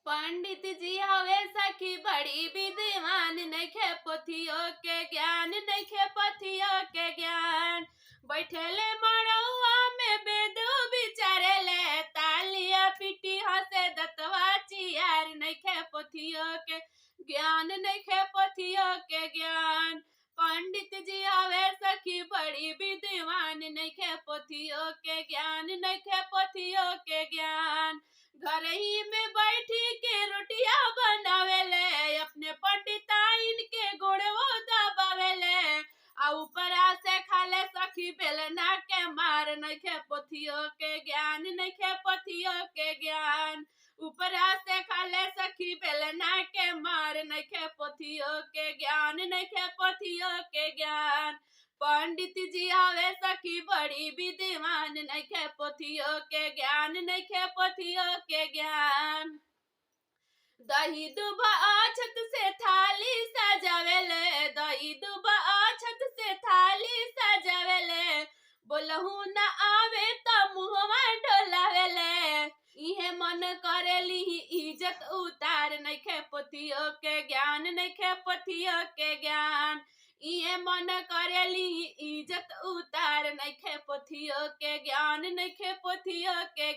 पंडित जी हवे सखी बड़ी विद्वान, नइखे पोथियो के ज्ञान, नइखे पोथियो के ज्ञान। बैठेले मड़उआ में वेद विचारेले, तालिया पीटी हंसे दतवा चियार, नइखे पोथियो के ज्ञान, नइखे पोथियो के ज्ञान। पंडित जी हवे सखी बड़ी विद्वान, नइखे पोथियो के ज्ञान, नइखे पोथियो के ज्ञान। घर ही में बैठी के रोटिया बनावेले, अपने पंडिताइन के गोड़वो दबावेले। आ ऊपरा से खाले सखी बेलना के मार, नइखे पोथियो के ज्ञान, नइखे पोथियो के ज्ञान। ऊपरा से खाले सखी बेलना के मार, नइखे पोथियो के ज्ञान, नइखे पोथियो के ज्ञान। पंडित जी आवे सखी बड़ी विद्वान, नइखे पोथियो के ज्ञान, नइखे पोथियो के ज्ञान। दही दुबा छत से थाली सजावेले, दही दुबा छत से थाली सजावेले। बोलहु न आवे त मुहवा डोलावेले, इहे मन करेली इज्जत उतार, नइखे पोथियो के ज्ञान, नइखे पोथियो के ज्ञान। इहे मन करेली इज्जत उतार, नइखे पोथियो के ज्ञान, नइखे पोथियो के ज्ञान।